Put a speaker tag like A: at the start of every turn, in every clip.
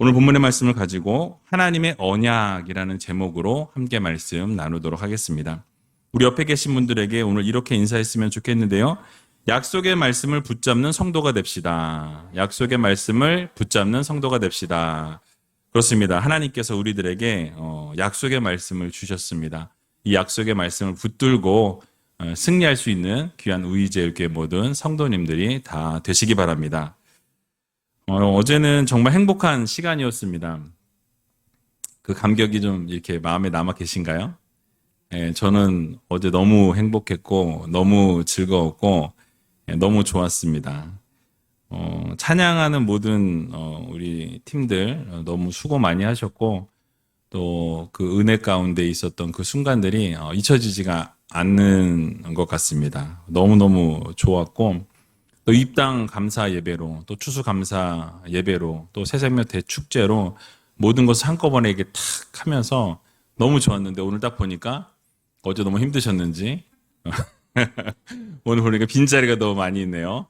A: 오늘 본문의 말씀을 가지고 하나님의 언약이라는 제목으로 함께 말씀 나누도록 하겠습니다. 우리 옆에 계신 분들에게 오늘 이렇게 인사했으면 좋겠는데요. 약속의 말씀을 붙잡는 성도가 됩시다. 약속의 말씀을 붙잡는 성도가 됩시다. 그렇습니다. 하나님께서 우리들에게 약속의 말씀을 주셨습니다. 이 약속의 말씀을 붙들고 승리할 수 있는 귀한 우이제일교회 모든 성도님들이 다 되시기 바랍니다. 어제는 정말 행복한 시간이었습니다. 그 감격이 좀 이렇게 마음에 남아 계신가요? 저는 어제 너무 행복했고, 너무 즐거웠고, 너무 좋았습니다. 찬양하는 모든 우리 팀들 너무 수고 많이 하셨고, 또 그 은혜 가운데 있었던 그 순간들이 잊혀지지가 않는 것 같습니다. 너무너무 좋았고, 또 입당 감사 예배로, 또 추수 감사 예배로, 또 새생명 대축제로 모든 것을 한꺼번에 이렇게 탁 하면서 너무 좋았는데 오늘 딱 보니까 어제 너무 힘드셨는지 오늘 보니까 빈자리가 너무 많이 있네요.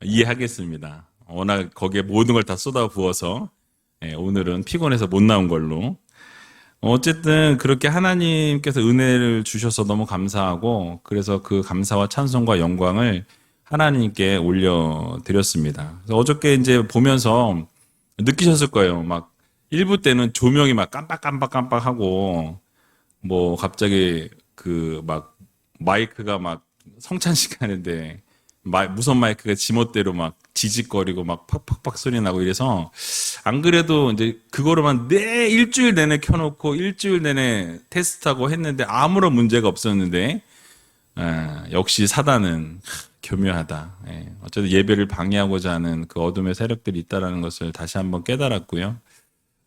A: 이해하겠습니다. 워낙 거기에 모든 걸 다 쏟아 부어서 오늘은 피곤해서 못 나온 걸로. 어쨌든 그렇게 하나님께서 은혜를 주셔서 너무 감사하고 그래서 그 감사와 찬송과 영광을 하나님께 올려드렸습니다. 그래서 어저께 이제 보면서 느끼셨을 거예요. 막 일부 때는 조명이 막 깜빡깜빡깜빡하고 뭐 갑자기 그 막 마이크가 막 성찬식 하는데 무선 마이크가 지멋대로 막 지직거리고 막 팍팍팍 소리 나고 이래서 안 그래도 이제 그거로만 일주일 내내 켜놓고 일주일 내내 테스트하고 했는데 아무런 문제가 없었는데 역시 사단은 교묘하다. 어쨌든 예배를 방해하고자 하는 그 어둠의 세력들이 있다는 것을 다시 한번 깨달았고요.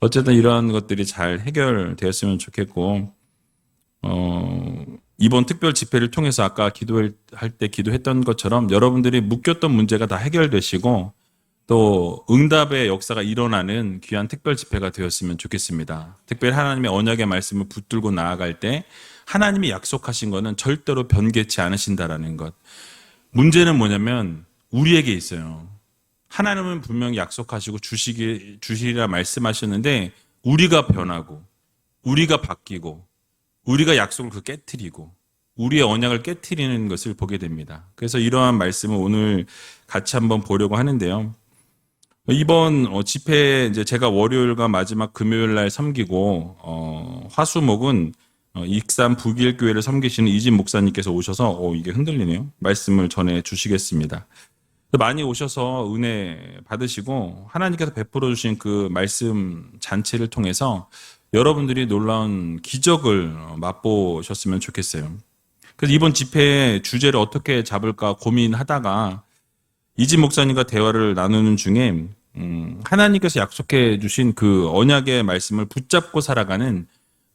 A: 어쨌든 이러한 것들이 잘 해결되었으면 좋겠고 이번 특별 집회를 통해서 아까 기도할 때 기도했던 것처럼 여러분들이 묶였던 문제가 다 해결되시고 또 응답의 역사가 일어나는 귀한 특별 집회가 되었으면 좋겠습니다. 특별히 하나님의 언약의 말씀을 붙들고 나아갈 때 하나님이 약속하신 것은 절대로 변개치 않으신다라는 것. 문제는 뭐냐면 우리에게 있어요. 하나님은 분명히 약속하시고 주시리라 말씀하셨는데 우리가 변하고 우리가 바뀌고 우리가 약속을 깨트리고 우리의 언약을 깨트리는 것을 보게 됩니다. 그래서 이러한 말씀을 오늘 같이 한번 보려고 하는데요. 이번 집회 이제 제가 월요일과 마지막 금요일 날 섬기고 화수목은 익산 북일교회를 섬기시는 이진 목사님께서 오셔서 이게 흔들리네요. 말씀을 전해 주시겠습니다. 많이 오셔서 은혜 받으시고 하나님께서 베풀어 주신 그 말씀 잔치를 통해서 여러분들이 놀라운 기적을 맛보셨으면 좋겠어요. 그래서 이번 집회의 주제를 어떻게 잡을까 고민하다가 이진 목사님과 대화를 나누는 중에 하나님께서 약속해 주신 그 언약의 말씀을 붙잡고 살아가는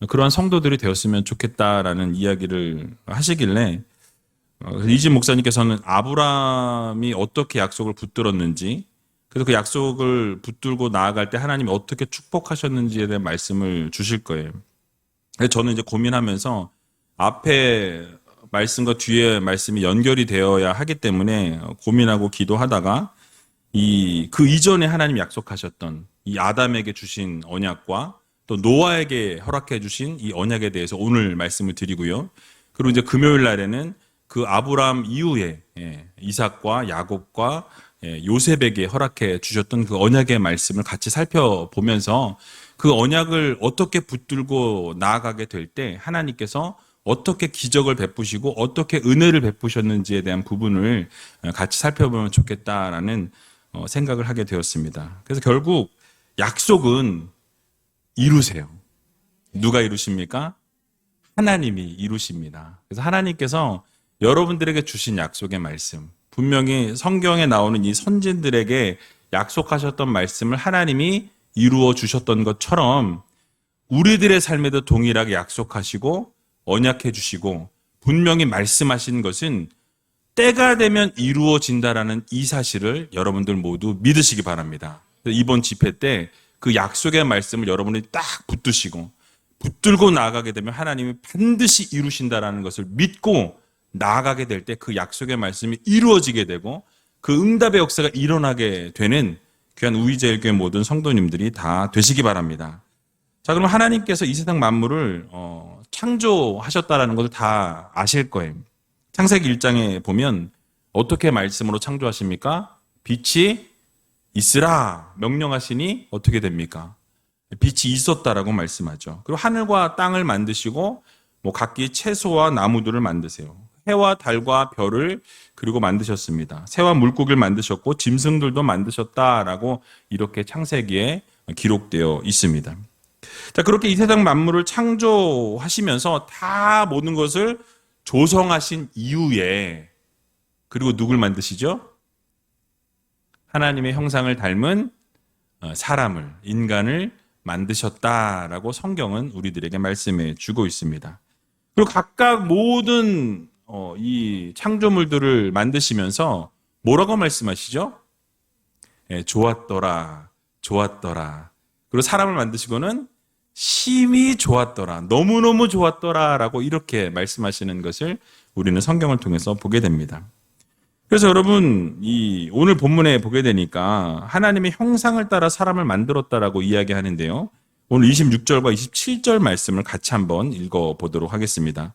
A: 그러한 성도들이 되었으면 좋겠다라는 이야기를 하시길래 이진 목사님께서는 아브라함이 어떻게 약속을 붙들었는지 그래서 그 약속을 붙들고 나아갈 때 하나님이 어떻게 축복하셨는지에 대한 말씀을 주실 거예요. 그래서 저는 이제 고민하면서 앞에 말씀과 뒤에 말씀이 연결이 되어야 하기 때문에 고민하고 기도하다가 그 이전에 하나님 약속하셨던 이 아담에게 주신 언약과 또 노아에게 허락해 주신 이 언약에 대해서 오늘 말씀을 드리고요. 그리고 이제 금요일 날에는 그 아브라함 이후에 이삭과 야곱과 요셉에게 허락해 주셨던 그 언약의 말씀을 같이 살펴보면서 그 언약을 어떻게 붙들고 나아가게 될 때 하나님께서 어떻게 기적을 베푸시고 어떻게 은혜를 베푸셨는지에 대한 부분을 같이 살펴보면 좋겠다라는 생각을 하게 되었습니다. 그래서 결국 약속은 이루세요. 누가 이루십니까? 하나님이 이루십니다. 그래서 하나님께서 여러분들에게 주신 약속의 말씀, 분명히 성경에 나오는 이 선진들에게 약속하셨던 말씀을 하나님이 이루어 주셨던 것처럼 우리들의 삶에도 동일하게 약속하시고 언약해 주시고 분명히 말씀하신 것은 때가 되면 이루어진다라는 이 사실을 여러분들 모두 믿으시기 바랍니다. 이번 집회 때 그 약속의 말씀을 여러분들이 딱 붙들고 나아가게 되면 하나님이 반드시 이루신다라는 것을 믿고 나아가게 될 때 그 약속의 말씀이 이루어지게 되고 그 응답의 역사가 일어나게 되는 귀한 우이제일교회 모든 성도님들이 다 되시기 바랍니다. 자, 그럼 하나님께서 이 세상 만물을 창조하셨다라는 것을 다 아실 거예요. 창세기 1장에 보면 어떻게 말씀으로 창조하십니까? 빛이 있으라 명령하시니 어떻게 됩니까? 빛이 있었다라고 말씀하죠. 그리고 하늘과 땅을 만드시고 각기 채소와 나무들을 만드세요. 해와 달과 별을 그리고 만드셨습니다. 새와 물고기를 만드셨고 짐승들도 만드셨다라고 이렇게 창세기에 기록되어 있습니다. 자, 그렇게 이 세상 만물을 창조하시면서 다 모든 것을 조성하신 이후에 그리고 누굴 만드시죠? 하나님의 형상을 닮은 사람을, 인간을 만드셨다라고 성경은 우리들에게 말씀해 주고 있습니다. 그리고 각각 모든 이 창조물들을 만드시면서 뭐라고 말씀하시죠? 좋았더라, 좋았더라. 그리고 사람을 만드시고는 심히 좋았더라, 너무너무 좋았더라라고 이렇게 말씀하시는 것을 우리는 성경을 통해서 보게 됩니다. 그래서 여러분, 오늘 본문에 보게 되니까 하나님의 형상을 따라 사람을 만들었다라고 이야기하는데요. 오늘 26절과 27절 말씀을 같이 한번 읽어보도록 하겠습니다.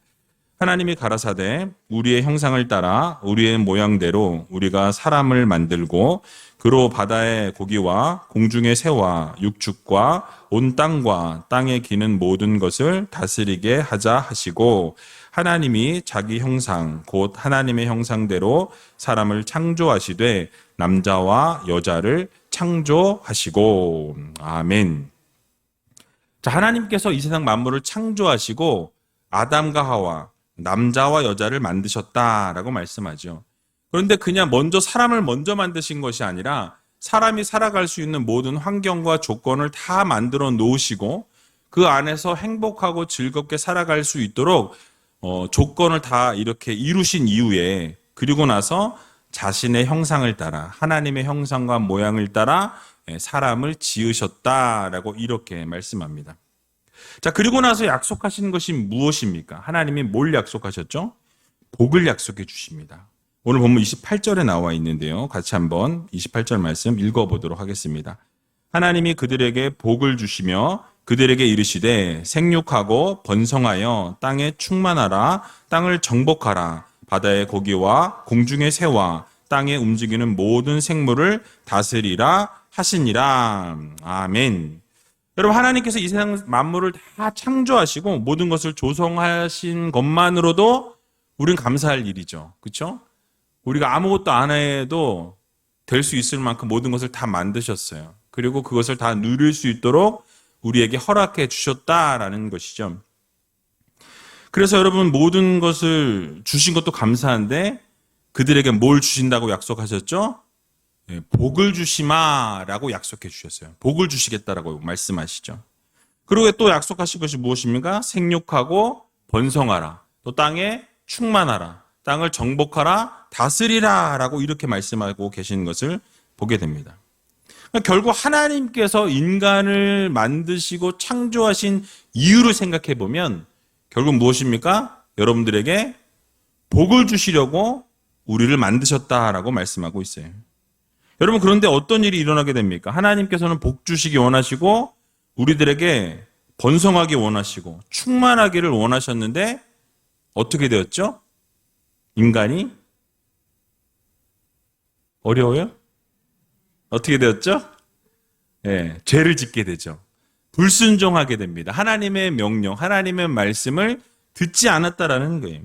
A: 하나님이 가라사대 우리의 형상을 따라 우리의 모양대로 우리가 사람을 만들고 그로 바다의 고기와 공중의 새와 육축과 온 땅과 땅에 기는 모든 것을 다스리게 하자 하시고 하나님이 자기 형상 곧 하나님의 형상대로 사람을 창조하시되 남자와 여자를 창조하시고 아멘. 자, 하나님께서 이 세상 만물을 창조하시고 아담과 하와 남자와 여자를 만드셨다라고 말씀하죠. 그런데 그냥 먼저 사람을 먼저 만드신 것이 아니라 사람이 살아갈 수 있는 모든 환경과 조건을 다 만들어 놓으시고 그 안에서 행복하고 즐겁게 살아갈 수 있도록 조건을 다 이렇게 이루신 이후에 그리고 나서 자신의 형상을 따라 하나님의 형상과 모양을 따라 사람을 지으셨다라고 이렇게 말씀합니다. 자, 그리고 나서 약속하신 것이 무엇입니까? 하나님이 뭘 약속하셨죠? 복을 약속해 주십니다. 오늘 본문 28절에 나와 있는데요. 같이 한번 28절 말씀 읽어보도록 하겠습니다. 하나님이 그들에게 복을 주시며 그들에게 이르시되 생육하고 번성하여 땅에 충만하라 땅을 정복하라 바다의 고기와 공중의 새와 땅에 움직이는 모든 생물을 다스리라 하시니라. 아멘. 여러분, 하나님께서 이 세상 만물을 다 창조하시고 모든 것을 조성하신 것만으로도 우리는 감사할 일이죠. 그렇죠? 우리가 아무것도 안 해도 될 수 있을 만큼 모든 것을 다 만드셨어요. 그리고 그것을 다 누릴 수 있도록 우리에게 허락해 주셨다라는 것이죠. 그래서 여러분, 모든 것을 주신 것도 감사한데 그들에게 뭘 주신다고 약속하셨죠? 복을 주시마라고 약속해 주셨어요. 복을 주시겠다라고 말씀하시죠. 그리고 또 약속하신 것이 무엇입니까? 생육하고 번성하라. 또 땅에 충만하라. 땅을 정복하라. 다스리라 라고 이렇게 말씀하고 계신 것을 보게 됩니다. 결국 하나님께서 인간을 만드시고 창조하신 이유를 생각해 보면 결국 무엇입니까? 여러분들에게 복을 주시려고 우리를 만드셨다라고 말씀하고 있어요. 여러분, 그런데 어떤 일이 일어나게 됩니까? 하나님께서는 복 주시기 원하시고 우리들에게 번성하기 원하시고 충만하기를 원하셨는데 어떻게 되었죠? 인간이 어려워요? 어떻게 되었죠? 죄를 짓게 되죠. 불순종하게 됩니다. 하나님의 명령, 하나님의 말씀을 듣지 않았다라는 거예요.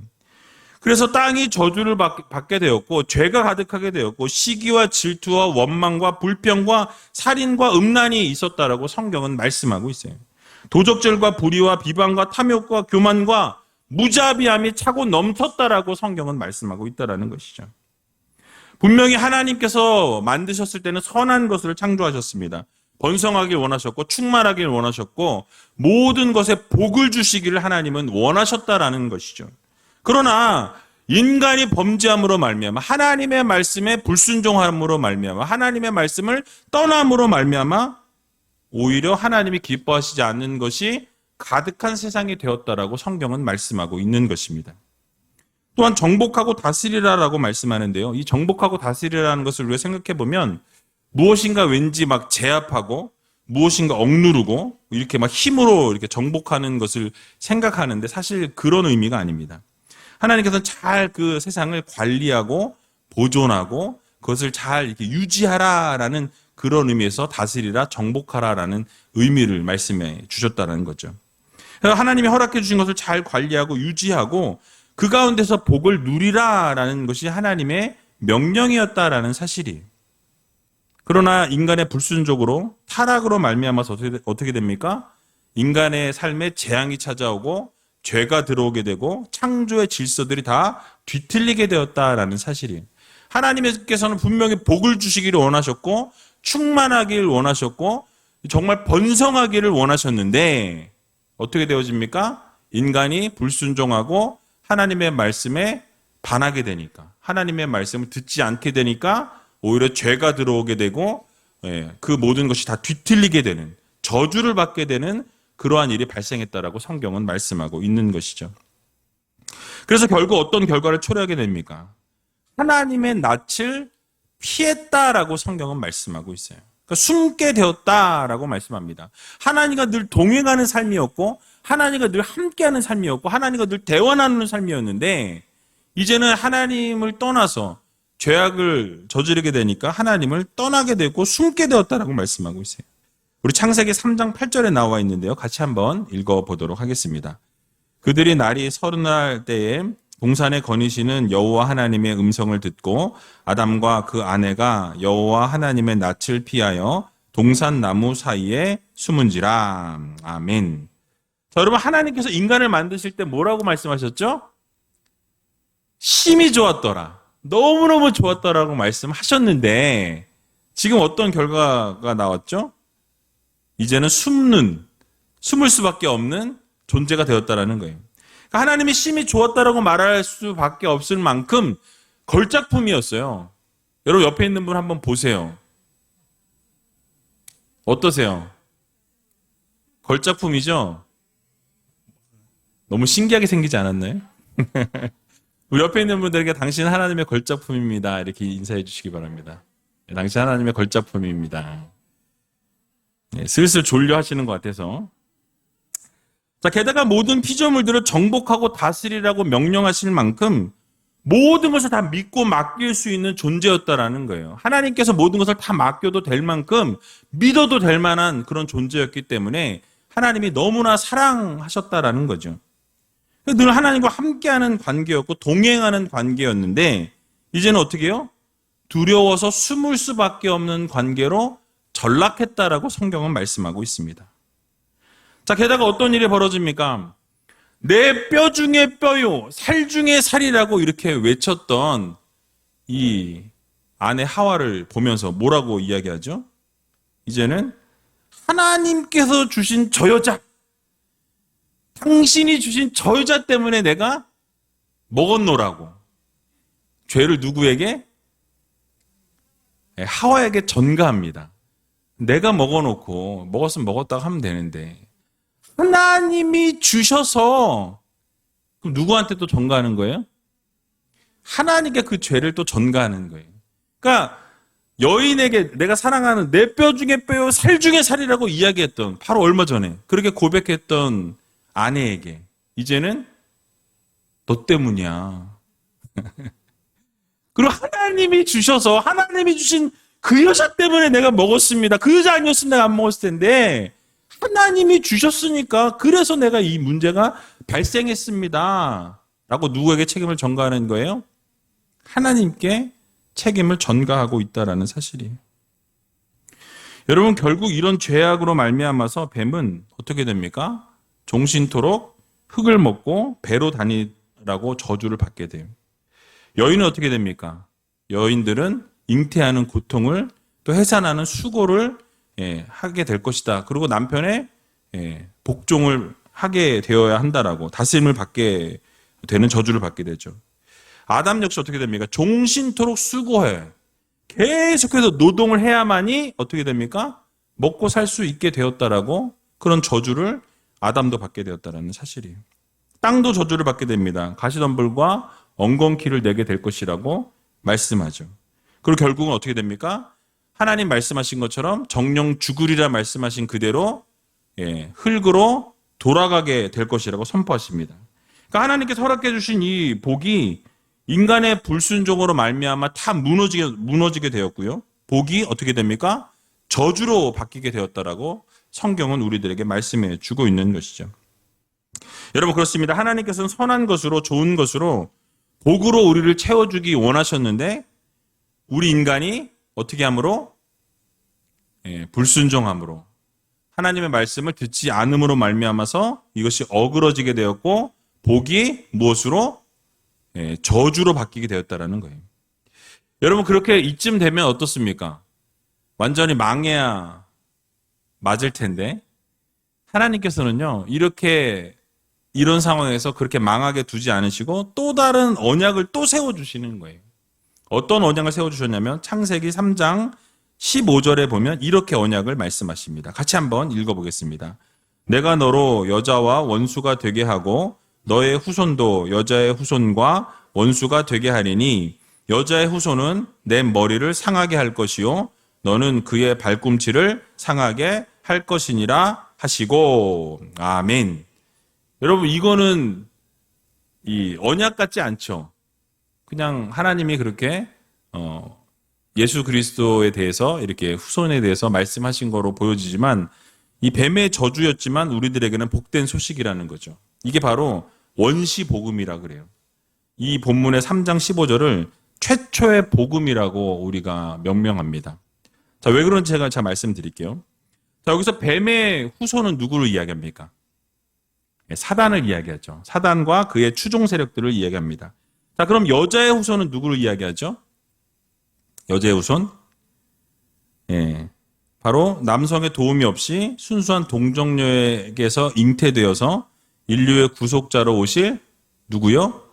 A: 그래서 땅이 저주를 받게 되었고 죄가 가득하게 되었고 시기와 질투와 원망과 불평과 살인과 음란이 있었다라고 성경은 말씀하고 있어요. 도적질과 불의와 비방과 탐욕과 교만과 무자비함이 차고 넘쳤다라고 성경은 말씀하고 있다라는 것이죠. 분명히 하나님께서 만드셨을 때는 선한 것을 창조하셨습니다. 번성하길 원하셨고 충만하길 원하셨고 모든 것에 복을 주시기를 하나님은 원하셨다라는 것이죠. 그러나 인간이 범죄함으로 말미암아 하나님의 말씀에 불순종함으로 말미암아 하나님의 말씀을 떠남으로 말미암아 오히려 하나님이 기뻐하시지 않는 것이 가득한 세상이 되었다라고 성경은 말씀하고 있는 것입니다. 또한 정복하고 다스리라라고 말씀하는데요. 이 정복하고 다스리라는 것을 우리가 생각해 보면 무엇인가 왠지 막 제압하고 무엇인가 억누르고 이렇게 막 힘으로 이렇게 정복하는 것을 생각하는데 사실 그런 의미가 아닙니다. 하나님께서는 잘 그 세상을 관리하고 보존하고 그것을 잘 이렇게 유지하라라는 그런 의미에서 다스리라, 정복하라라는 의미를 말씀해 주셨다는 거죠. 그래서 하나님이 허락해 주신 것을 잘 관리하고 유지하고 그 가운데서 복을 누리라라는 것이 하나님의 명령이었다라는 사실이에요. 그러나 인간의 불순종으로 타락으로 말미암아서 어떻게 됩니까? 인간의 삶에 재앙이 찾아오고 죄가 들어오게 되고 창조의 질서들이 다 뒤틀리게 되었다라는 사실이에요. 하나님께서는 분명히 복을 주시기를 원하셨고 충만하기를 원하셨고 정말 번성하기를 원하셨는데 어떻게 되어집니까? 인간이 불순종하고 하나님의 말씀에 반하게 되니까, 하나님의 말씀을 듣지 않게 되니까 오히려 죄가 들어오게 되고 그 모든 것이 다 뒤틀리게 되는, 저주를 받게 되는 그러한 일이 발생했다라고 성경은 말씀하고 있는 것이죠. 그래서 결국 어떤 결과를 초래하게 됩니까? 하나님의 낯을 피했다라고 성경은 말씀하고 있어요. 그러니까 숨게 되었다라고 말씀합니다. 하나님과 늘 동행하는 삶이었고 하나님과 늘 함께하는 삶이었고 하나님과 늘 대화 나누는 삶이었는데 이제는 하나님을 떠나서 죄악을 저지르게 되니까 하나님을 떠나게 되고 숨게 되었다라고 말씀하고 있어요. 우리 창세기 3장 8절에 나와 있는데요. 같이 한번 읽어보도록 하겠습니다. 그들이 날이 서른날 때에 동산에 거니시는 여호와 하나님의 음성을 듣고 아담과 그 아내가 여호와 하나님의 낯을 피하여 동산 나무 사이에 숨은지라. 아멘. 자, 여러분, 하나님께서 인간을 만드실 때 뭐라고 말씀하셨죠? 심히 좋았더라. 너무너무 좋았더라고 말씀하셨는데 지금 어떤 결과가 나왔죠? 이제는 숨을 수밖에 없는 존재가 되었다라는 거예요. 그러니까 하나님이 심히 좋았다라고 말할 수밖에 없을 만큼 걸작품이었어요. 여러분 옆에 있는 분 한번 보세요. 어떠세요? 걸작품이죠? 너무 신기하게 생기지 않았나요? 우리 옆에 있는 분들에게 당신 하나님의 걸작품입니다. 이렇게 인사해 주시기 바랍니다. 당신 하나님의 걸작품입니다. 네, 슬슬 졸려 하시는 것 같아서. 자, 게다가 모든 피조물들을 정복하고 다스리라고 명령하실 만큼 모든 것을 다 믿고 맡길 수 있는 존재였다라는 거예요. 하나님께서 모든 것을 다 맡겨도 될 만큼 믿어도 될 만한 그런 존재였기 때문에 하나님이 너무나 사랑하셨다라는 거죠. 늘 하나님과 함께하는 관계였고 동행하는 관계였는데 이제는 어떻게 해요? 두려워서 숨을 수밖에 없는 관계로 전락했다라고 성경은 말씀하고 있습니다. 자, 게다가 어떤 일이 벌어집니까? 내 뼈 중에 뼈요, 살 중에 살이라고 이렇게 외쳤던 이 아내 하와를 보면서 뭐라고 이야기하죠? 이제는 하나님께서 주신 저 여자, 당신이 주신 저 여자 때문에 내가 먹었노라고. 죄를 누구에게? 하와에게 전가합니다. 내가 먹어놓고 먹었으면 먹었다고 하면 되는데 하나님이 주셔서 그럼 누구한테 또 전가하는 거예요? 하나님께 그 죄를 또 전가하는 거예요. 그러니까 여인에게 내가 사랑하는 내 뼈 중에 뼈요 살 중에 살이라고 이야기했던 바로 얼마 전에 그렇게 고백했던 아내에게 이제는 너 때문이야. 그리고 하나님이 주셔서 하나님이 주신 그 여자 때문에 내가 먹었습니다. 그 여자 아니었으면 내가 안 먹었을 텐데 하나님이 주셨으니까 그래서 내가 이 문제가 발생했습니다. 라고 누구에게 책임을 전가하는 거예요? 하나님께 책임을 전가하고 있다라는 사실이에요. 여러분 결국 이런 죄악으로 말미암아서 뱀은 어떻게 됩니까? 종신토록 흙을 먹고 배로 다니라고 저주를 받게 돼요. 여인은 어떻게 됩니까? 여인들은 잉태하는 고통을 또 해산하는 수고를 하게 될 것이다. 그리고 남편의 복종을 하게 되어야 한다라고 다스림을 받게 되는 저주를 받게 되죠. 아담 역시 어떻게 됩니까? 종신토록 수고해. 계속해서 노동을 해야만이 어떻게 됩니까? 먹고 살 수 있게 되었다라고 그런 저주를 아담도 받게 되었다라는 사실이에요. 땅도 저주를 받게 됩니다. 가시덤불과 엉겅퀴를 내게 될 것이라고 말씀하죠. 그리고 결국은 어떻게 됩니까? 하나님 말씀하신 것처럼 정령 죽으리라 말씀하신 그대로 흙으로 돌아가게 될 것이라고 선포하십니다. 그러니까 하나님께서 허락해 주신 이 복이 인간의 불순종으로 말미암아 다 무너지게 되었고요. 복이 어떻게 됩니까? 저주로 바뀌게 되었다라고 성경은 우리들에게 말씀해 주고 있는 것이죠. 여러분 그렇습니다. 하나님께서는 선한 것으로 좋은 것으로 복으로 우리를 채워주기 원하셨는데 우리 인간이 어떻게 함으로? 불순종함으로 하나님의 말씀을 듣지 않음으로 말미암아서 이것이 어그러지게 되었고 복이 무엇으로? 저주로 바뀌게 되었다라는 거예요. 여러분 그렇게 이쯤 되면 어떻습니까? 완전히 망해야 맞을 텐데 하나님께서는요 이런 상황에서 그렇게 망하게 두지 않으시고 또 다른 언약을 또 세워주시는 거예요. 어떤 언약을 세워주셨냐면 창세기 3장 15절에 보면 이렇게 언약을 말씀하십니다. 같이 한번 읽어보겠습니다. 내가 너로 여자와 원수가 되게 하고 너의 후손도 여자의 후손과 원수가 되게 하리니 여자의 후손은 내 머리를 상하게 할 것이요 너는 그의 발꿈치를 상하게 할 것이니라 하시고 아멘. 여러분 이거는 이 언약 같지 않죠. 그냥 하나님이 그렇게 예수 그리스도에 대해서 이렇게 후손에 대해서 말씀하신 거로 보여지지만 이 뱀의 저주였지만 우리들에게는 복된 소식이라는 거죠. 이게 바로 원시 복음이라 그래요. 이 본문의 3장 15절을 최초의 복음이라고 우리가 명명합니다. 자, 왜 그런지 제가 말씀드릴게요. 자, 여기서 뱀의 후손은 누구를 이야기합니까? 사단을 이야기하죠. 사단과 그의 추종 세력들을 이야기합니다. 자, 그럼 여자의 후손은 누구를 이야기하죠? 여자의 후손? 바로 남성의 도움이 없이 순수한 동정녀에게서 잉태되어서 인류의 구속자로 오실 누구요?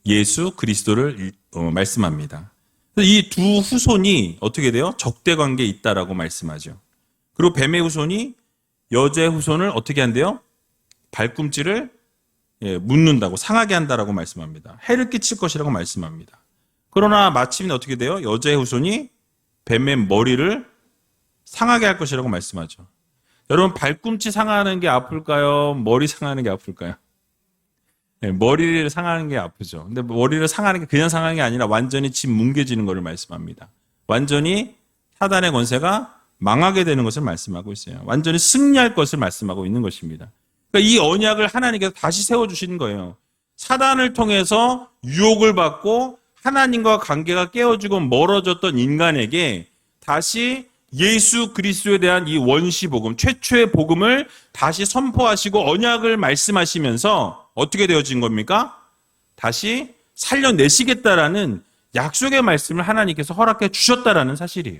A: 예수 그리스도를 말씀합니다. 이 두 후손이 어떻게 돼요? 적대 관계에 있다라고 말씀하죠. 그리고 뱀의 후손이 여자의 후손을 어떻게 한대요? 발꿈치를 묻는다고 상하게 한다라고 말씀합니다. 해를 끼칠 것이라고 말씀합니다. 그러나 마침내 어떻게 돼요? 여자의 후손이 뱀의 머리를 상하게 할 것이라고 말씀하죠. 여러분 발꿈치 상하는 게 아플까요? 머리 상하는 게 아플까요? 머리를 상하는 게 아프죠. 근데 머리를 상하는 게 그냥 상하는 게 아니라 완전히 집 뭉개지는 것을 말씀합니다. 완전히 사단의 권세가 망하게 되는 것을 말씀하고 있어요. 완전히 승리할 것을 말씀하고 있는 것입니다. 그러니까 이 언약을 하나님께서 다시 세워주시는 거예요. 사단을 통해서 유혹을 받고 하나님과 관계가 깨어지고 멀어졌던 인간에게 다시 예수 그리스도에 대한 이 원시 복음, 최초의 복음을 다시 선포하시고 언약을 말씀하시면서 어떻게 되어진 겁니까? 다시 살려내시겠다라는 약속의 말씀을 하나님께서 허락해 주셨다라는 사실이에요.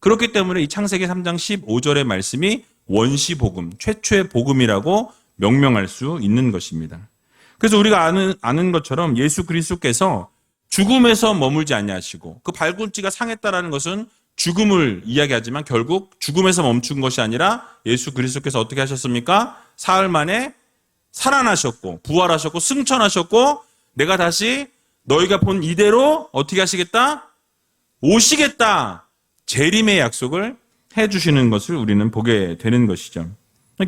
A: 그렇기 때문에 이 창세기 3장 15절의 말씀이 원시 복음, 최초의 복음이라고 명명할 수 있는 것입니다. 그래서 우리가 아는 것처럼 예수 그리스도께서 죽음에서 머물지 아니하시고 그 발꿈치가 상했다라는 것은 죽음을 이야기하지만 결국 죽음에서 멈춘 것이 아니라 예수 그리스도께서 어떻게 하셨습니까? 사흘 만에 살아나셨고 부활하셨고 승천하셨고 내가 다시 너희가 본 이대로 어떻게 하시겠다? 오시겠다. 재림의 약속을 해주시는 것을 우리는 보게 되는 것이죠.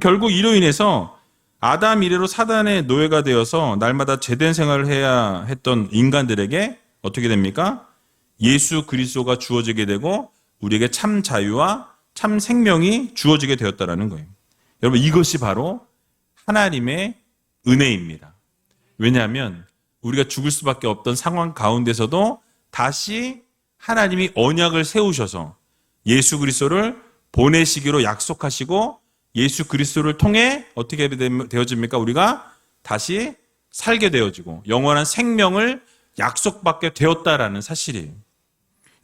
A: 결국 이로 인해서 아담 이래로 사단의 노예가 되어서 날마다 죄된 생활을 해야 했던 인간들에게 어떻게 됩니까? 예수 그리스도가 주어지게 되고 우리에게 참 자유와 참 생명이 주어지게 되었다라는 거예요. 여러분 이것이 바로 하나님의 은혜입니다. 왜냐하면 우리가 죽을 수밖에 없던 상황 가운데서도 다시 하나님이 언약을 세우셔서 예수 그리스도를 보내시기로 약속하시고 예수 그리스도를 통해 어떻게 되어집니까? 우리가 다시 살게 되어지고 영원한 생명을 약속받게 되었다라는 사실이에요.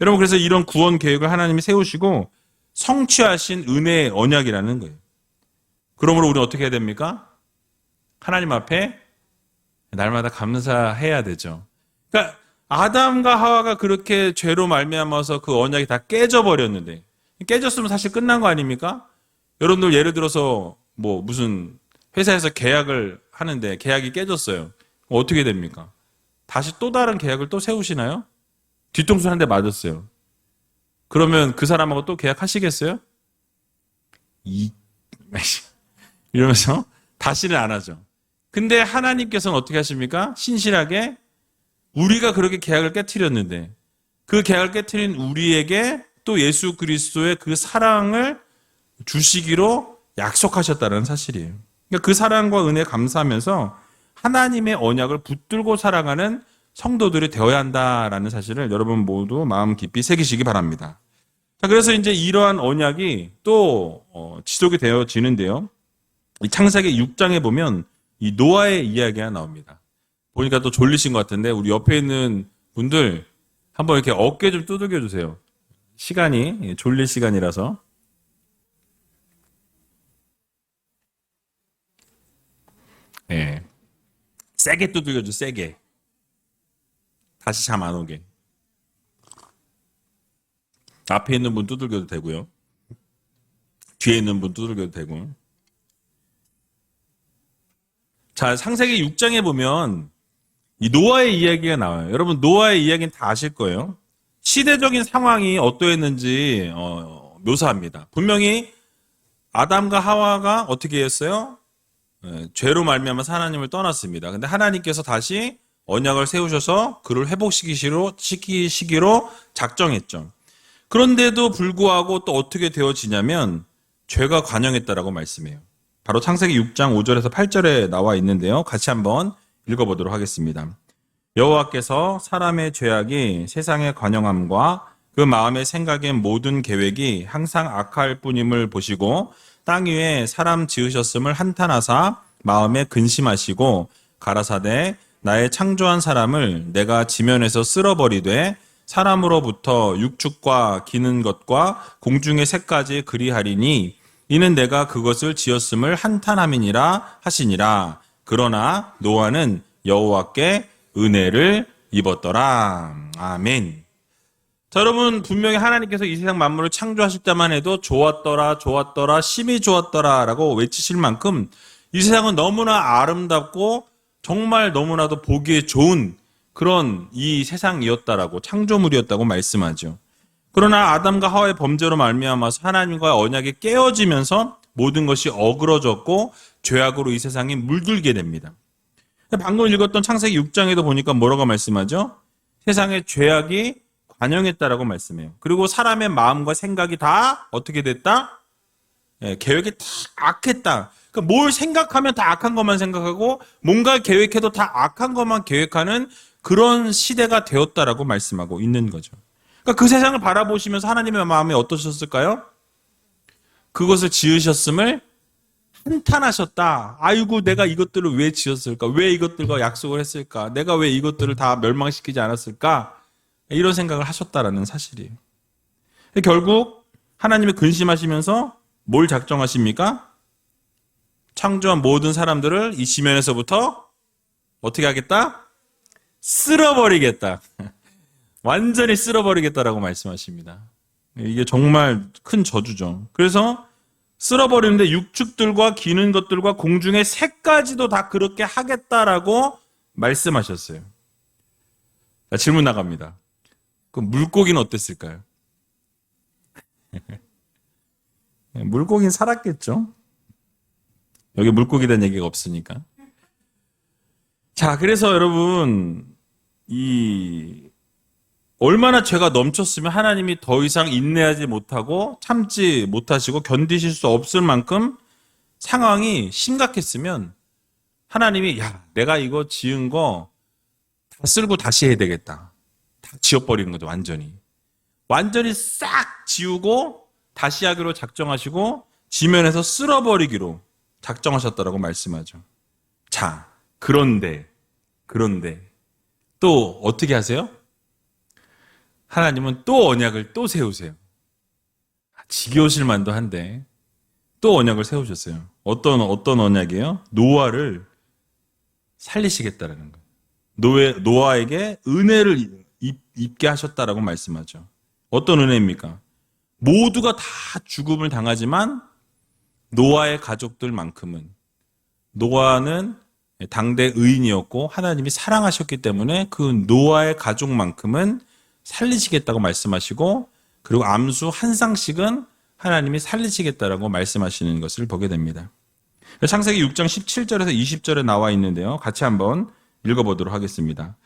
A: 여러분 그래서 이런 구원 계획을 하나님이 세우시고 성취하신 은혜의 언약이라는 거예요. 그러므로 우리는 어떻게 해야 됩니까? 하나님 앞에 날마다 감사해야 되죠. 그러니까 아담과 하와가 그렇게 죄로 말미암아서 그 언약이 다 깨져버렸는데 깨졌으면 사실 끝난 거 아닙니까? 여러분들 예를 들어서 뭐 무슨 회사에서 계약을 하는데 계약이 깨졌어요. 어떻게 됩니까? 다시 또 다른 계약을 또 세우시나요? 뒤통수 한 대 맞았어요. 그러면 그 사람하고 또 계약하시겠어요? 이 이러면서 다시는 안 하죠. 근데 하나님께서는 어떻게 하십니까? 신실하게 우리가 그렇게 계약을 깨트렸는데 그 계약을 깨트린 우리에게 또 예수 그리스도의 그 사랑을 주시기로 약속하셨다는 사실이에요. 그러니까 그 사랑과 은혜에 감사하면서 하나님의 언약을 붙들고 살아가는 성도들이 되어야 한다라는 사실을 여러분 모두 마음 깊이 새기시기 바랍니다. 자, 그래서 이제 이러한 언약이 또 지속이 되어지는데요. 이 창세기 6장에 보면 이 노아의 이야기가 나옵니다. 보니까 또 졸리신 것 같은데 우리 옆에 있는 분들 한번 이렇게 어깨 좀 두들겨 주세요. 시간이 졸릴 시간이라서. 예. 세게 두들겨 줘, 세게. 다시 잠 안 오게. 앞에 있는 분 두들겨도 되고요. 뒤에 있는 분 두들겨도 되고. 자, 창세기 6장에 보면 이 노아의 이야기가 나와요. 여러분 노아의 이야기는 다 아실 거예요. 시대적인 상황이 어떠했는지 묘사합니다. 분명히 아담과 하와가 어떻게 했어요? 죄로 말미암아서 하나님을 떠났습니다. 근데 하나님께서 다시 언약을 세우셔서 그를 회복시키시기로 작정했죠. 그런데도 불구하고 또 어떻게 되어지냐면 죄가 관영했다라고 말씀해요. 바로 창세기 6장 5절에서 8절에 나와 있는데요. 같이 한번 읽어보도록 하겠습니다. 여호와께서 사람의 죄악이 세상의 관영함과 그 마음의 생각의 모든 계획이 항상 악할 뿐임을 보시고 땅 위에 사람 지으셨음을 한탄하사 마음에 근심하시고 가라사대 나의 창조한 사람을 내가 지면에서 쓸어버리되 사람으로부터 육축과 기는 것과 공중의 새까지 그리하리니 이는 내가 그것을 지었음을 한탄함이니라 하시니라. 그러나 노아는 여호와께 은혜를 입었더라. 아멘. 자, 여러분 분명히 하나님께서 이 세상 만물을 창조하실 때만 해도 좋았더라, 좋았더라, 심히 좋았더라 라고 외치실 만큼 이 세상은 너무나 아름답고 정말 너무나도 보기에 좋은 그런 이 세상이었다라고 창조물이었다고 말씀하죠. 그러나 아담과 하와의 범죄로 말미암아서 하나님과의 언약이 깨어지면서 모든 것이 어그러졌고 죄악으로 이 세상이 물들게 됩니다. 방금 읽었던 창세기 6장에도 보니까 뭐라고 말씀하죠? 세상의 죄악이 관영했다라고 말씀해요. 그리고 사람의 마음과 생각이 다 어떻게 됐다? 계획이 다 악했다. 그러니까 뭘 생각하면 다 악한 것만 생각하고 뭔가 계획해도 다 악한 것만 계획하는 그런 시대가 되었다라고 말씀하고 있는 거죠. 그러니까 그 세상을 바라보시면서 하나님의 마음이 어떠셨을까요? 그것을 지으셨음을 한탄하셨다. 아이고 내가 이것들을 왜 지었을까? 왜 이것들과 약속을 했을까? 내가 왜 이것들을 다 멸망시키지 않았을까? 이런 생각을 하셨다라는 사실이에요. 결국 하나님이 근심하시면서 뭘 작정하십니까? 창조한 모든 사람들을 이 지면에서부터 어떻게 하겠다? 쓸어버리겠다. 완전히 쓸어버리겠다라고 말씀하십니다. 이게 정말 큰 저주죠. 그래서 쓸어버리는데 육축들과 기는 것들과 공중의 새까지도 다 그렇게 하겠다라고 말씀하셨어요. 자, 질문 나갑니다. 그럼 물고기는 어땠을까요? 물고기는 살았겠죠? 여기 물고기에 대한 얘기가 없으니까. 자, 그래서 여러분, 얼마나 죄가 넘쳤으면 하나님이 더 이상 인내하지 못하고 참지 못하시고 견디실 수 없을 만큼 상황이 심각했으면 하나님이 내가 이거 지은 거 다 쓸고 다시 해야 되겠다. 다 지워버리는 거죠, 완전히. 완전히 싹 지우고 다시 하기로 작정하시고 지면에서 쓸어버리기로 작정하셨다라고 말씀하죠. 자, 그런데 또 어떻게 하세요? 하나님은 또 언약을 또 세우세요. 지겨우실 만도 한데 또 언약을 세우셨어요. 어떤 언약이에요? 노아를 살리시겠다라는 거예요. 노아에게 은혜를 입게 하셨다라고 말씀하죠. 어떤 은혜입니까? 모두가 다 죽음을 당하지만 노아의 가족들만큼은 노아는 당대 의인이었고 하나님이 사랑하셨기 때문에 그 노아의 가족만큼은 살리시겠다고 말씀하시고 그리고 암수 한 쌍씩은 하나님이 살리시겠다라고 말씀하시는 것을 보게 됩니다. 창세기 6장 17절에서 20절에 나와 있는데요. 같이 한번 읽어보도록 하겠습니다.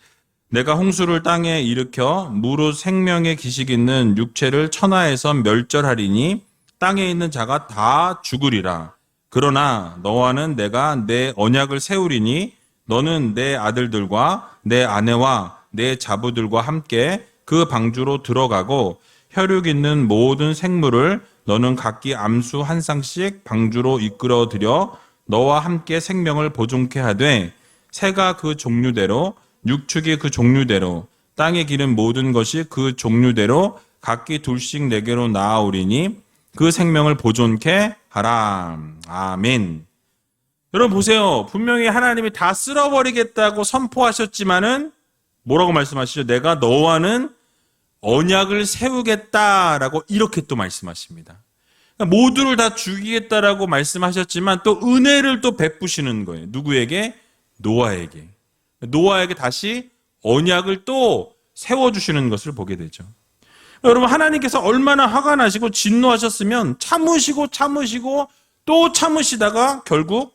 A: 내가 홍수를 땅에 일으켜 무릇 생명의 기식 있는 육체를 천하에서 멸절하리니 땅에 있는 자가 다 죽으리라. 그러나 너와는 내가 내 언약을 세우리니 너는 내 아들들과 내 아내와 내 자부들과 함께 그 방주로 들어가고 혈육 있는 모든 생물을 너는 각기 암수 한 쌍씩 방주로 이끌어 들여 너와 함께 생명을 보존케 하되 새가 그 종류대로 육축이 그 종류대로 땅에 기른 모든 것이 그 종류대로 각기 둘씩 내게로 나아오리니 그 생명을 보존케 하라. 아멘. 여러분 보세요. 분명히 하나님이 다 쓸어버리겠다고 선포하셨지만은 뭐라고 말씀하시죠? 내가 너와는 언약을 세우겠다라고 이렇게 또 말씀하십니다. 그러니까 모두를 다 죽이겠다라고 말씀하셨지만 또 은혜를 또 베푸시는 거예요. 누구에게? 노아에게. 노아에게 다시 언약을 또 세워주시는 것을 보게 되죠. 여러분 하나님께서 얼마나 화가 나시고 진노하셨으면 참으시고 또 참으시다가 결국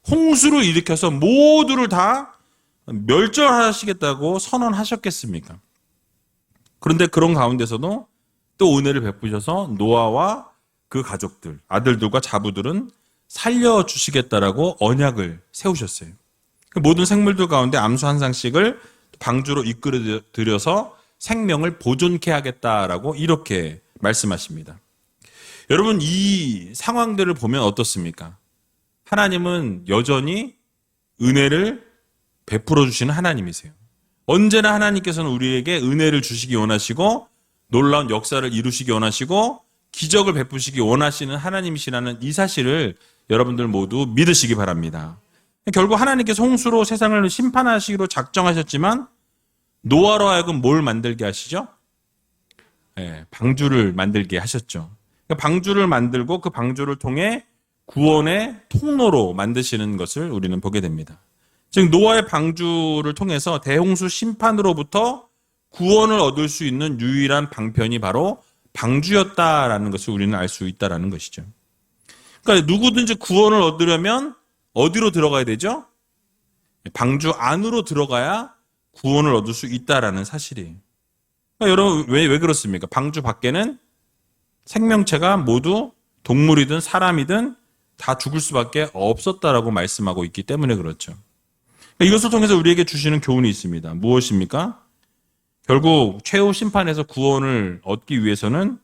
A: 홍수를 일으켜서 모두를 다 멸절하시겠다고 선언하셨겠습니까? 그런데 그런 가운데서도 또 은혜를 베푸셔서 노아와 그 가족들, 아들들과 자부들은 살려주시겠다라고 언약을 세우셨어요. 모든 생물들 가운데 암수 한 쌍씩을 방주로 이끌어 들여서 생명을 보존케 하겠다라고 이렇게 말씀하십니다. 여러분 이 상황들을 보면 어떻습니까? 하나님은 여전히 은혜를 베풀어 주시는 하나님이세요. 언제나 하나님께서는 우리에게 은혜를 주시기 원하시고 놀라운 역사를 이루시기 원하시고 기적을 베푸시기 원하시는 하나님이시라는 이 사실을 여러분들 모두 믿으시기 바랍니다. 결국 하나님께서 홍수로 세상을 심판하시기로 작정하셨지만 노아로 하여금 뭘 만들게 하시죠? 방주를 만들게 하셨죠. 방주를 만들고 그 방주를 통해 구원의 통로로 만드시는 것을 우리는 보게 됩니다. 즉 노아의 방주를 통해서 대홍수 심판으로부터 구원을 얻을 수 있는 유일한 방편이 바로 방주였다라는 것을 우리는 알 수 있다라는 것이죠. 그러니까 누구든지 구원을 얻으려면 어디로 들어가야 되죠? 방주 안으로 들어가야 구원을 얻을 수 있다라는 사실이에요. 그러니까 여러분 왜 그렇습니까? 방주 밖에는 생명체가 모두 동물이든 사람이든 다 죽을 수밖에 없었다라고 말씀하고 있기 때문에 그렇죠. 그러니까 이것을 통해서 우리에게 주시는 교훈이 있습니다. 무엇입니까? 결국 최후 심판에서 구원을 얻기 위해서는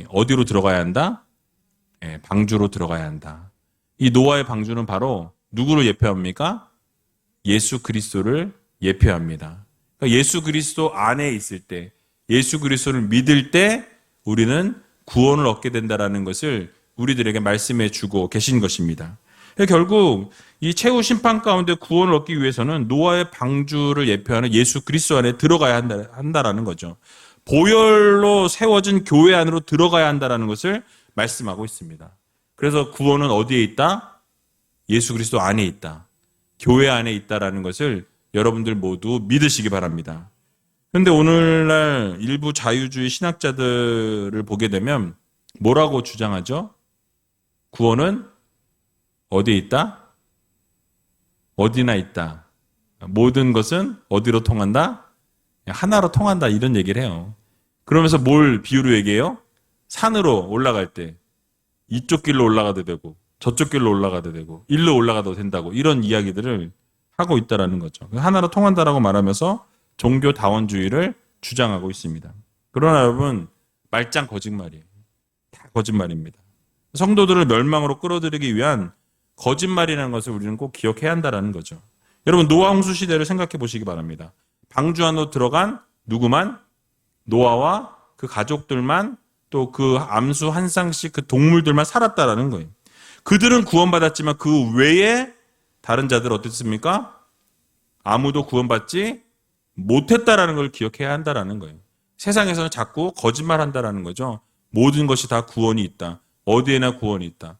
A: 어디로 들어가야 한다? 방주로 들어가야 한다. 이 노아의 방주는 바로 누구를 예표합니까? 예수 그리스도를 예표합니다. 그러니까 예수 그리스도 안에 있을 때, 예수 그리스도를 믿을 때 우리는 구원을 얻게 된다는 것을 우리들에게 말씀해 주고 계신 것입니다. 결국 이 최후 심판 가운데 구원을 얻기 위해서는 노아의 방주를 예표하는 예수 그리스도 안에 들어가야 한다라는 거죠. 보혈로 세워진 교회 안으로 들어가야 한다라는 것을 말씀하고 있습니다. 그래서 구원은 어디에 있다? 예수 그리스도 안에 있다. 교회 안에 있다라는 것을 여러분들 모두 믿으시기 바랍니다. 그런데 오늘날 일부 자유주의 신학자들을 보게 되면 뭐라고 주장하죠? 구원은 어디에 있다? 어디나 있다. 모든 것은 어디로 통한다? 하나로 통한다. 이런 얘기를 해요. 그러면서 뭘 비유로 얘기해요? 산으로 올라갈 때 이쪽 길로 올라가도 되고 저쪽 길로 올라가도 되고 일로 올라가도 된다고 이런 이야기들을 하고 있다라는 거죠. 하나로 통한다라고 말하면서 종교다원주의를 주장하고 있습니다. 그러나 여러분 말짱 거짓말이에요. 다 거짓말입니다. 성도들을 멸망으로 끌어들이기 위한 거짓말이라는 것을 우리는 꼭 기억해야 한다는 거죠. 여러분 노아 홍수 시대를 생각해 보시기 바랍니다. 방주 안으로 들어간 누구만? 노아와 그 가족들만 또 그 암수 한 쌍씩 그 동물들만 살았다라는 거예요. 그들은 구원받았지만 그 외에 다른 자들 어땠습니까? 아무도 구원받지 못했다라는 걸 기억해야 한다라는 거예요. 세상에서는 자꾸 거짓말한다라는 거죠. 모든 것이 다 구원이 있다. 어디에나 구원이 있다.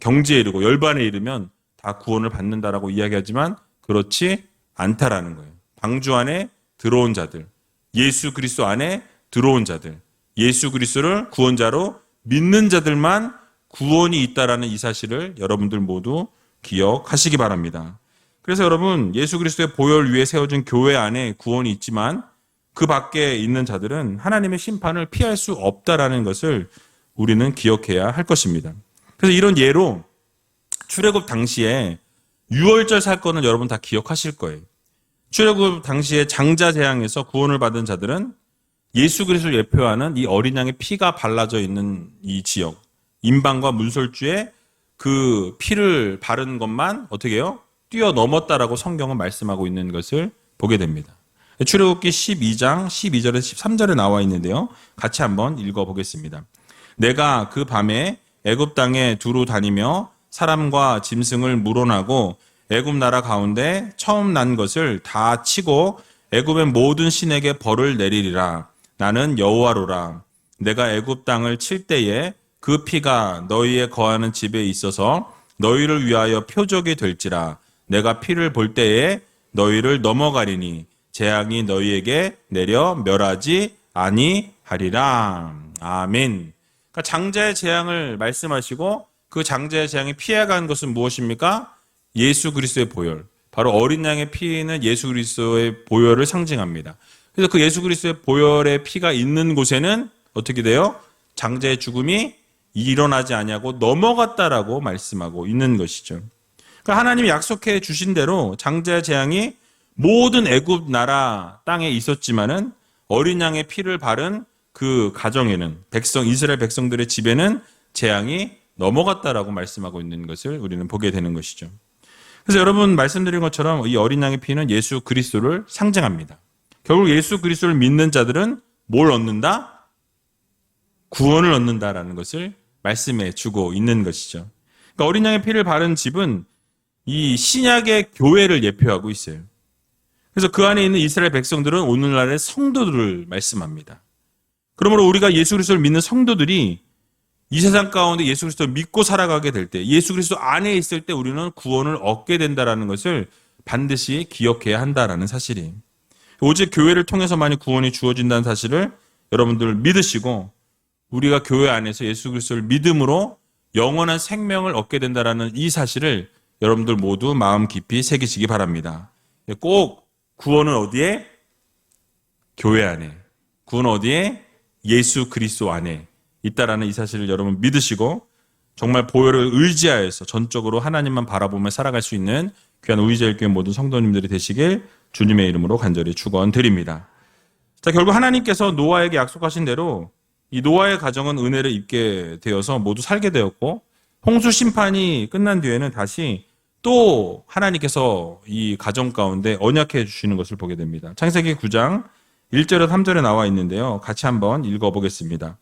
A: 경지에 이르고 열반에 이르면 다 구원을 받는다라고 이야기하지만 그렇지 않다라는 거예요. 방주 안에 들어온 자들, 예수 그리스도 안에 들어온 자들, 예수 그리스도를 구원자로 믿는 자들만 구원이 있다라는 이 사실을 여러분들 모두 기억하시기 바랍니다. 그래서 여러분, 예수 그리스도의 보혈 위에 세워진 교회 안에 구원이 있지만 그 밖에 있는 자들은 하나님의 심판을 피할 수 없다라는 것을 우리는 기억해야 할 것입니다. 그래서 이런 예로 출애굽 당시에 유월절 사건을 여러분 다 기억하실 거예요. 출애굽 당시에 장자 재앙에서 구원을 받은 자들은 예수 그리스도를 예표하는 이 어린 양의 피가 발라져 있는 이 지역, 임방과 문설주에 그 피를 바른 것만 어떻게 해요? 뛰어넘었다라고 성경은 말씀하고 있는 것을 보게 됩니다. 출애굽기 12장 12절에서 13절에 나와 있는데요. 같이 한번 읽어보겠습니다. 내가 그 밤에 애굽 땅에 두루 다니며 사람과 짐승을 물어나고 애굽 나라 가운데 처음 난 것을 다 치고 애굽의 모든 신에게 벌을 내리리라. 나는 여호와로라. 내가 애굽 땅을 칠 때에 그 피가 너희의 거하는 집에 있어서 너희를 위하여 표적이 될지라. 내가 피를 볼 때에 너희를 넘어가리니 재앙이 너희에게 내려 멸하지 아니하리라. 아멘. 그러니까 장자의 재앙을 말씀하시고 그 장자의 재앙이 피해간 것은 무엇입니까? 예수 그리스도의 보혈. 바로 어린 양의 피는 예수 그리스도의 보혈을 상징합니다. 그래서 그 예수 그리스도의 보혈의 피가 있는 곳에는 어떻게 돼요? 장자의 죽음이 일어나지 아니하고 넘어갔다라고 말씀하고 있는 것이죠. 그러니까 하나님이 약속해 주신 대로 장자의 재앙이 모든 애굽 나라 땅에 있었지만은 어린 양의 피를 바른 그 가정에는 이스라엘 백성들의 집에는 재앙이 넘어갔다라고 말씀하고 있는 것을 우리는 보게 되는 것이죠. 그래서 여러분 말씀드린 것처럼 이 어린 양의 피는 예수 그리스도를 상징합니다. 결국 예수 그리스도를 믿는 자들은 뭘 얻는다? 구원을 얻는다라는 것을 말씀해 주고 있는 것이죠. 그러니까 어린 양의 피를 바른 집은 이 신약의 교회를 예표하고 있어요. 그래서 그 안에 있는 이스라엘 백성들은 오늘날의 성도들을 말씀합니다. 그러므로 우리가 예수 그리스도를 믿는 성도들이 이 세상 가운데 예수 그리스도를 믿고 살아가게 될 때, 예수 그리스도 안에 있을 때 우리는 구원을 얻게 된다는 것을 반드시 기억해야 한다는 사실이. 오직 교회를 통해서만이 구원이 주어진다는 사실을 여러분들 믿으시고 우리가 교회 안에서 예수 그리스도를 믿음으로 영원한 생명을 얻게 된다는 이 사실을 여러분들 모두 마음 깊이 새기시기 바랍니다. 꼭 구원은 어디에? 교회 안에. 구원은 어디에? 예수 그리스도 안에 있다라는 이 사실을 여러분 믿으시고 정말 보혈을 의지하여서 전적으로 하나님만 바라보며 살아갈 수 있는 귀한 우리제일교회 모든 성도님들이 되시길 주님의 이름으로 간절히 축원드립니다. 자, 결국 하나님께서 노아에게 약속하신 대로 이 노아의 가정은 은혜를 입게 되어서 모두 살게 되었고 홍수 심판이 끝난 뒤에는 다시 또 하나님께서 이 가정 가운데 언약해 주시는 것을 보게 됩니다. 창세기 9장 1절에서 3절에 나와 있는데요. 같이 한번 읽어보겠습니다.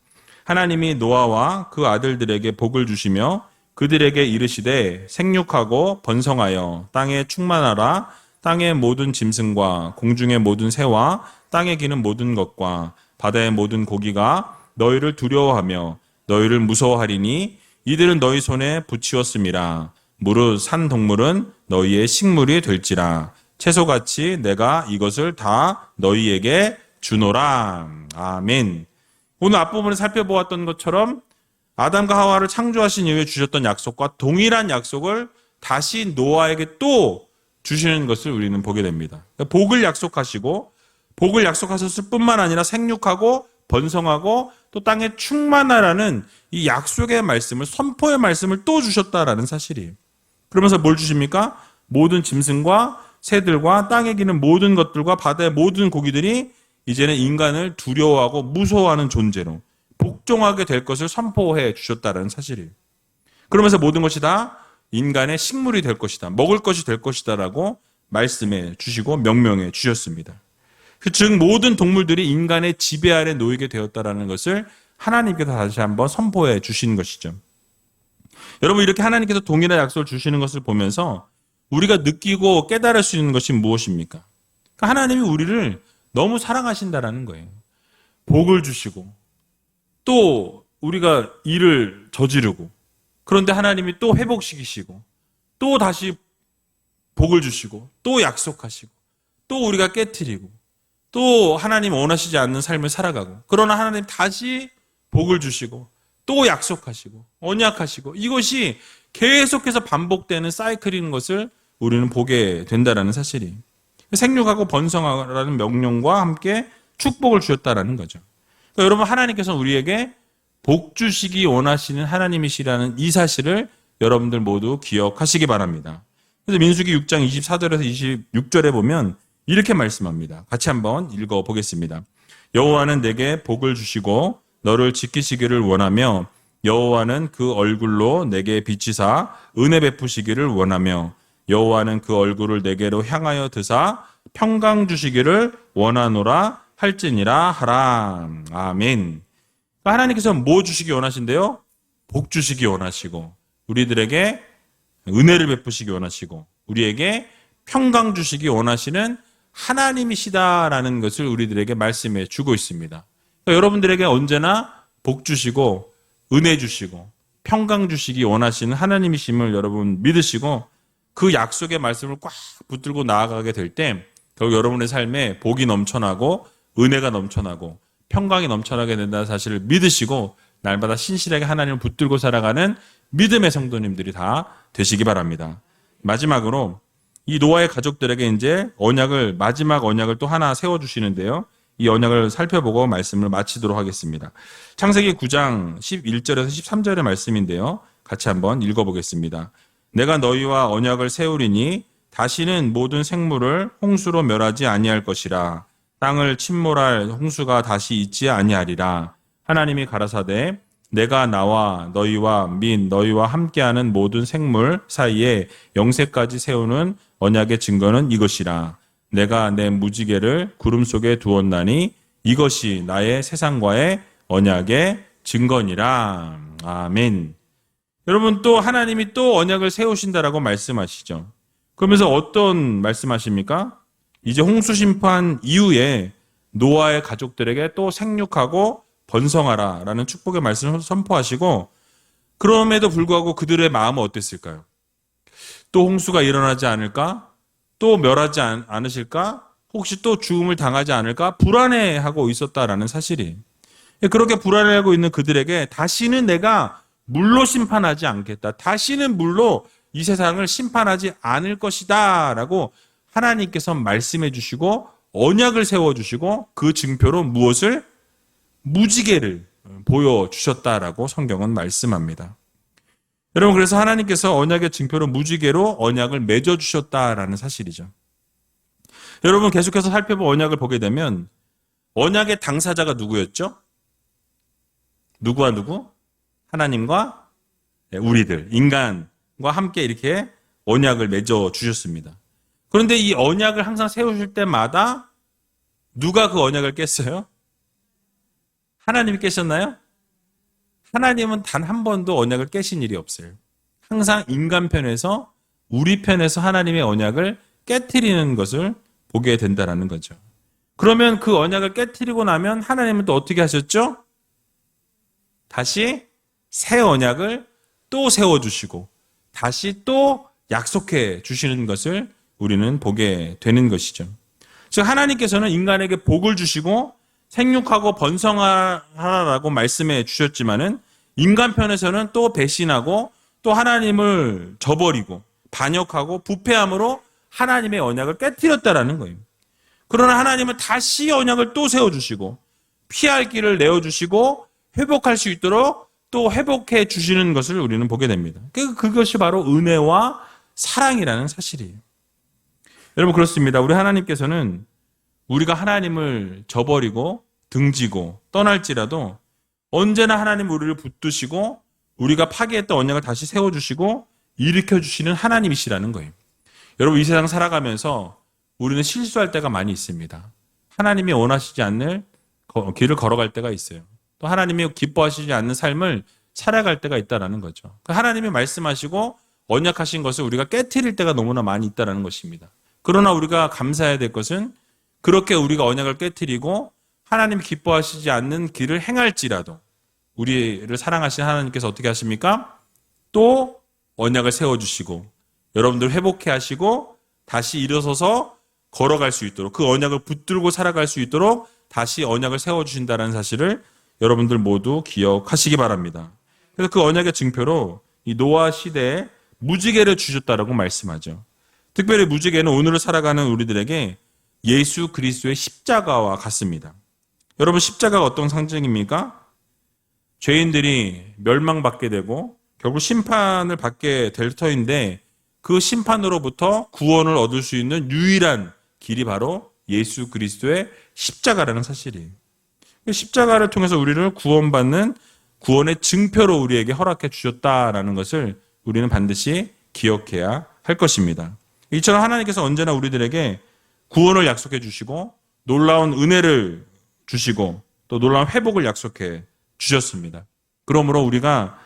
A: 하나님이 노아와 그 아들들에게 복을 주시며 그들에게 이르시되 생육하고 번성하여 땅에 충만하라. 땅의 모든 짐승과 공중의 모든 새와 땅에 기는 모든 것과 바다의 모든 고기가 너희를 두려워하며 너희를 무서워하리니 이들은 너희 손에 붙이었음이라. 무릇 산 동물은 너희의 식물이 될지라. 채소같이 내가 이것을 다 너희에게 주노라. 아멘. 오늘 앞부분을 살펴보았던 것처럼 아담과 하와를 창조하신 이후에 주셨던 약속과 동일한 약속을 다시 노아에게 또 주시는 것을 우리는 보게 됩니다. 복을 약속하시고 복을 약속하셨을 뿐만 아니라 생육하고 번성하고 또 땅에 충만하라는 이 약속의 말씀을, 선포의 말씀을 또 주셨다라는 사실이에요. 그러면서 뭘 주십니까? 모든 짐승과 새들과 땅에 기는 모든 것들과 바다의 모든 고기들이 이제는 인간을 두려워하고 무서워하는 존재로 복종하게 될 것을 선포해 주셨다는 사실이에요. 그러면서 모든 것이 다 인간의 식물이 될 것이다, 먹을 것이 될 것이다 라고 말씀해 주시고 명명해 주셨습니다. 즉 모든 동물들이 인간의 지배 아래 놓이게 되었다는 것을 하나님께서 다시 한번 선포해 주신 것이죠. 여러분, 이렇게 하나님께서 동일한 약속을 주시는 것을 보면서 우리가 느끼고 깨달을 수 있는 것이 무엇입니까? 그러니까 하나님이 우리를 너무 사랑하신다라는 거예요. 복을 주시고 또 우리가 일을 저지르고 그런데 하나님이 또 회복시키시고 또 다시 복을 주시고 또 약속하시고 또 우리가 깨트리고 또 하나님 원하시지 않는 삶을 살아가고, 그러나 하나님 다시 복을 주시고 또 약속하시고 언약하시고, 이것이 계속해서 반복되는 사이클인 것을 우리는 보게 된다는 사실이, 생육하고 번성하라는 명령과 함께 축복을 주셨다라는 거죠. 그러니까 여러분, 하나님께서는 우리에게 복 주시기 원하시는 하나님이시라는 이 사실을 여러분들 모두 기억하시기 바랍니다. 그래서 민수기 6장 24절에서 26절에 보면 이렇게 말씀합니다. 같이 한번 읽어보겠습니다. 여호와는 내게 복을 주시고 너를 지키시기를 원하며, 여호와는 그 얼굴로 내게 비치사 은혜 베푸시기를 원하며, 여호와는 그 얼굴을 내게로 향하여 드사 평강 주시기를 원하노라 할지니라 하라. 아멘. 하나님께서 뭐 주시기 원하신대요? 복 주시기 원하시고, 우리들에게 은혜를 베푸시기 원하시고, 우리에게 평강 주시기 원하시는 하나님이시다라는 것을 우리들에게 말씀해 주고 있습니다. 그러니까 여러분들에게 언제나 복 주시고 은혜 주시고 평강 주시기 원하시는 하나님이심을 여러분 믿으시고, 그 약속의 말씀을 꽉 붙들고 나아가게 될 때 결국 여러분의 삶에 복이 넘쳐나고 은혜가 넘쳐나고 평강이 넘쳐나게 된다는 사실을 믿으시고, 날마다 신실하게 하나님을 붙들고 살아가는 믿음의 성도님들이 다 되시기 바랍니다. 마지막으로 이 노아의 가족들에게 이제 마지막 언약을 또 하나 세워주시는데요. 이 언약을 살펴보고 말씀을 마치도록 하겠습니다. 창세기 9장 11절에서 13절의 말씀인데요. 같이 한번 읽어보겠습니다. 내가 너희와 언약을 세우리니 다시는 모든 생물을 홍수로 멸하지 아니할 것이라. 땅을 침몰할 홍수가 다시 있지 아니하리라. 하나님이 가라사대 내가 나와 너희와 및 너희와 함께하는 모든 생물 사이에 영세까지 세우는 언약의 증거는 이것이라. 내가 내 무지개를 구름 속에 두었나니 이것이 나의 세상과의 언약의 증거니라. 아멘. 여러분, 또 하나님이 또 언약을 세우신다라고 말씀하시죠. 그러면서 어떤 말씀하십니까? 이제 홍수 심판 이후에 노아의 가족들에게 또 생육하고 번성하라라는 축복의 말씀을 선포하시고, 그럼에도 불구하고 그들의 마음은 어땠을까요? 또 홍수가 일어나지 않을까? 또 멸하지 않으실까? 혹시 또 죽음을 당하지 않을까? 불안해하고 있었다라는 사실이, 그렇게 불안해하고 있는 그들에게 다시는 내가 물로 심판하지 않겠다, 다시는 물로 이 세상을 심판하지 않을 것이다 라고 하나님께서 말씀해 주시고 언약을 세워주시고, 그 증표로 무엇을? 무지개를 보여주셨다라고 성경은 말씀합니다. 여러분, 그래서 하나님께서 언약의 증표로 무지개로 언약을 맺어주셨다라는 사실이죠. 여러분, 계속해서 살펴본 언약을 보게 되면 언약의 당사자가 누구였죠? 누구와 누구? 하나님과 우리들, 인간과 함께 이렇게 언약을 맺어주셨습니다. 그런데 이 언약을 항상 세우실 때마다 누가 그 언약을 깼어요? 하나님이 깨셨나요? 하나님은 단 한 번도 언약을 깨신 일이 없어요. 항상 인간 편에서, 우리 편에서 하나님의 언약을 깨트리는 것을 보게 된다는 거죠. 그러면 그 언약을 깨트리고 나면 하나님은 또 어떻게 하셨죠? 다시 새 언약을 또 세워주시고 다시 또 약속해 주시는 것을 우리는 보게 되는 것이죠. 즉, 하나님께서는 인간에게 복을 주시고 생육하고 번성하라고 말씀해 주셨지만은, 인간 편에서는 또 배신하고 또 하나님을 저버리고 반역하고 부패함으로 하나님의 언약을 깨뜨렸다라는 거예요. 그러나 하나님은 다시 언약을 또 세워주시고 피할 길을 내어주시고 회복할 수 있도록 또 회복해 주시는 것을 우리는 보게 됩니다. 그것이 바로 은혜와 사랑이라는 사실이에요. 여러분, 그렇습니다. 우리 하나님께서는 우리가 하나님을 저버리고 등지고 떠날지라도 언제나 하나님 우리를 붙드시고 우리가 파괴했던 언약을 다시 세워주시고 일으켜주시는 하나님이시라는 거예요. 여러분, 이 세상 살아가면서 우리는 실수할 때가 많이 있습니다. 하나님이 원하시지 않는 길을 걸어갈 때가 있어요. 또 하나님이 기뻐하시지 않는 삶을 살아갈 때가 있다는 거죠. 하나님이 말씀하시고 언약하신 것을 우리가 깨트릴 때가 너무나 많이 있다는 것입니다. 그러나 우리가 감사해야 될 것은, 그렇게 우리가 언약을 깨트리고 하나님이 기뻐하시지 않는 길을 행할지라도 우리를 사랑하신 하나님께서 어떻게 하십니까? 또 언약을 세워주시고 여러분들 회복해 하시고 다시 일어서서 걸어갈 수 있도록, 그 언약을 붙들고 살아갈 수 있도록 다시 언약을 세워주신다는 사실을 여러분들 모두 기억하시기 바랍니다. 그래서 그 언약의 증표로 이 노아 시대에 무지개를 주셨다라고 말씀하죠. 특별히 무지개는 오늘을 살아가는 우리들에게 예수 그리스도의 십자가와 같습니다. 여러분, 십자가가 어떤 상징입니까? 죄인들이 멸망받게 되고 결국 심판을 받게 될 터인데, 그 심판으로부터 구원을 얻을 수 있는 유일한 길이 바로 예수 그리스도의 십자가라는 사실이에요. 십자가를 통해서 우리를 구원받는 구원의 증표로 우리에게 허락해 주셨다라는 것을 우리는 반드시 기억해야 할 것입니다. 이처럼 하나님께서 언제나 우리들에게 구원을 약속해 주시고 놀라운 은혜를 주시고 또 놀라운 회복을 약속해 주셨습니다. 그러므로 우리가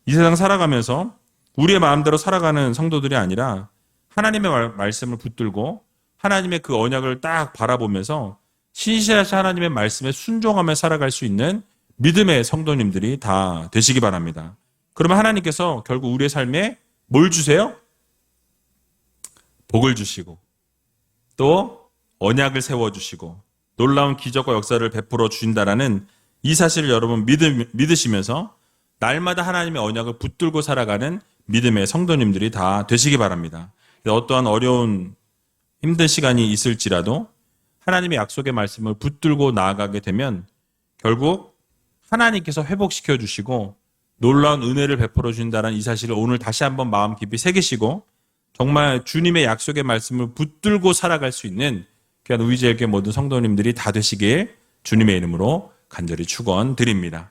A: 이 세상 살아가면서 우리의 마음대로 살아가는 성도들이 아니라 하나님의 말씀을 붙들고 하나님의 그 언약을 딱 바라보면서 신실하신 하나님의 말씀에 순종하며 살아갈 수 있는 믿음의 성도님들이 다 되시기 바랍니다. 그러면 하나님께서 결국 우리의 삶에 뭘 주세요? 복을 주시고 또 언약을 세워주시고 놀라운 기적과 역사를 베풀어 주신다라는 이 사실을 여러분 믿으시면서 날마다 하나님의 언약을 붙들고 살아가는 믿음의 성도님들이 다 되시기 바랍니다. 어떠한 어려운 힘든 시간이 있을지라도 하나님의 약속의 말씀을 붙들고 나아가게 되면 결국 하나님께서 회복시켜 주시고 놀라운 은혜를 베풀어 주신다는 이 사실을 오늘 다시 한번 마음 깊이 새기시고 정말 주님의 약속의 말씀을 붙들고 살아갈 수 있는 귀한 우리제일교회 모든 성도님들이 다 되시길 주님의 이름으로 간절히 축원드립니다.